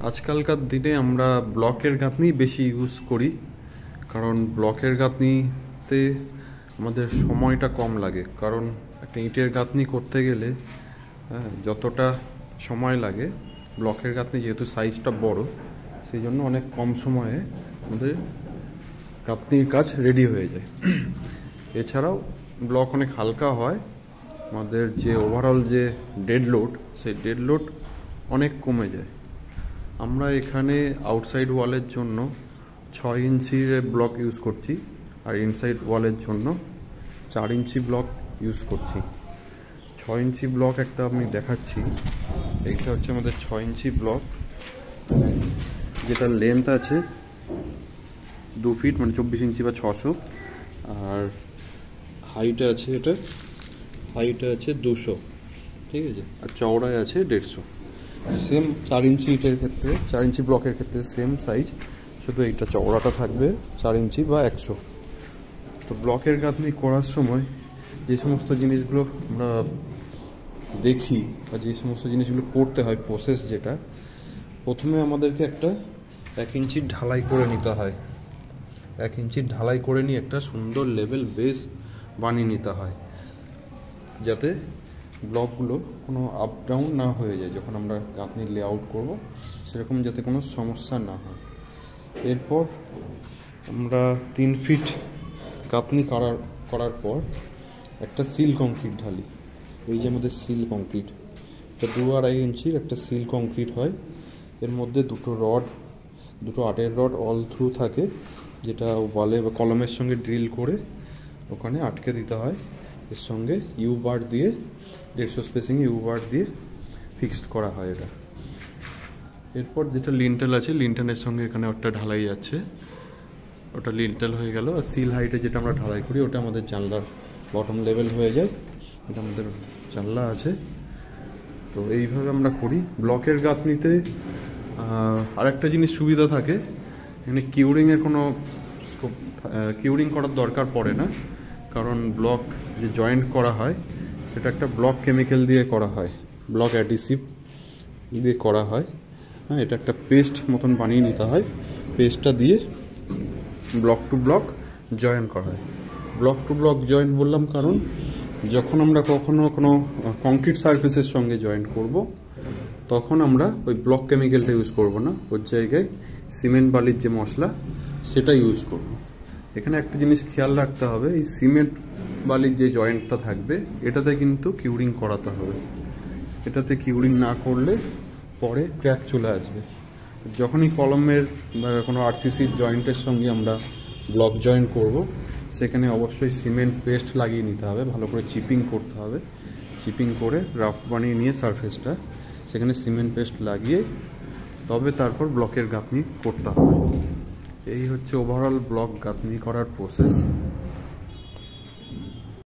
আজকালকার দিনে আমরা ব্লকের গাঁথনি বেশি ইউজ করি, কারণ ব্লকের গাঁথনিতে আমাদের সময়টা কম লাগে। কারণ একটা ইটের গাঁথনি করতে গেলে যতটা সময় লাগে, ব্লকের গাঁথনি যেহেতু সাইজটা বড়, সেই জন্য অনেক কম সময়ে আমাদের গাঁথনির কাজ রেডি হয়ে যায়। এছাড়াও ব্লক অনেক হালকা হয়, আমাদের যে ওভারঅল যে ডেড লোড, সেই ডেড লোড অনেক কমে যায়। আমরা এখানে আউটসাইড ওয়ালের জন্য 6 ইঞ্চির ব্লক ইউজ করছি, আর ইনসাইড ওয়ালের জন্য 4 ইঞ্চি ব্লক ইউজ করছি। 6 ইঞ্চি ব্লক একটা আমি দেখাচ্ছি। এইটা হচ্ছে আমাদের 6 ইঞ্চি ব্লক, যেটা লেন্থ আছে 2 ফিট, মানে 24 ইঞ্চি বা 600, আর হাইটে আছে হাইটে আছে 200, ঠিক আছে, আর চওড়ায় আছে 150। সেম 4 ইঞ্চি ইটের ক্ষেত্রে, 4 ইঞ্চি ব্লকের ক্ষেত্রে সেম সাইজ, শুধু এইটা চওড়াটা থাকবে 4 ইঞ্চি বা 100। তো ব্লকের গাঁথনি করার সময় যে সমস্ত জিনিসগুলো আমরা দেখি বা যে সমস্ত জিনিসগুলো করতে হয়, প্রসেস যেটা, প্রথমে আমাদেরকে একটা 1 ইঞ্চির ঢালাই করে নিতে হয়। 1 ইঞ্চির ঢালাই করে নিয়ে একটা সুন্দর লেভেল বেস বানিয়ে নিতে হয়, যাতে ব্লকগুলো কোনো আপ ডাউন না হয়ে যায়। যখন আমরা গাঁথনির লেআউট করব, সেরকম যাতে কোনো সমস্যা না হয়। এরপর আমরা 3 ফিট গাঁথনি করার পর একটা সিল কংক্রিট ঢালি। এই যে আমাদের সিল কংক্রিট, এটা 2-2.5 ইঞ্চির একটা সিল কংক্রিট হয়। এর মধ্যে দুটো 8-এর রড অল থ্রু থাকে, যেটা ওয়ালে বা কলমের সঙ্গে ড্রিল করে ওখানে আটকে দিতে হয়। এর সঙ্গে ইউ বার দিয়ে 150 স্পেসিং ইউ বার দিয়ে ফিক্সড করা হয় এটা। এরপর যেটা লিন্টেল আছে, লিন্টেলের সঙ্গে এখানে ওটা ঢালাই যাচ্ছে, ওটা লিন্টেল হয়ে গেল। আর সিল হাইটে যেটা আমরা ঢালাই করি, ওটা আমাদের জানলার বটম লেভেল হয়ে যায়। এটা আমাদের জানলা আছে। তো এইভাবে আমরা করি ব্লকের গাঁথনিতে। আরেকটা জিনিস সুবিধা থাকে, এখানে কিউরিংয়ের কোনো কিউরিং করার দরকার পড়ে না, কারণ ব্লক যে জয়েন্ট করা হয় সেটা একটা ব্লক কেমিক্যাল দিয়ে করা হয়, ব্লক অ্যাডিসিভ দিয়ে করা হয়। হ্যাঁ, এটা একটা পেস্ট মতন বানিয়ে নিতে হয়। পেস্টটা দিয়ে ব্লক টু ব্লক জয়েন করা হয়। ব্লক টু ব্লক জয়েন বললাম কারণ যখন আমরা কখনো কোনো কংক্রিট সারফেসের সঙ্গে জয়েন করব, তখন আমরা ওই ব্লক কেমিক্যালটা ইউজ করব না, ওর জায়গায় সিমেন্ট বালির যে মশলা সেটা ইউজ করব। এখানে একটা জিনিস খেয়াল রাখতে হবে, এই সিমেন্ট বালির যে জয়েন্টটা থাকবে, এটাতে কিন্তু কিউরিং করাতে হবে। এটাতে কিউরিং না করলে পরে ক্র্যাক চলে আসবে। যখনই কলমের বা কোনো আরসিসির জয়েন্টের সঙ্গে আমরা ব্লক জয়েন করব, সেখানে অবশ্যই সিমেন্ট পেস্ট লাগিয়ে নিতে হবে, ভালো করে চিপিং করতে হবে। চিপিং করে রাফ বানিয়ে নিয়ে সারফেসটা, সেখানে সিমেন্ট পেস্ট লাগিয়ে তবে তারপর ব্লকের গাঁথনি করতে হবে। এই হচ্ছে ওভারঅল ব্লক গাঁথনি করার প্রসেস।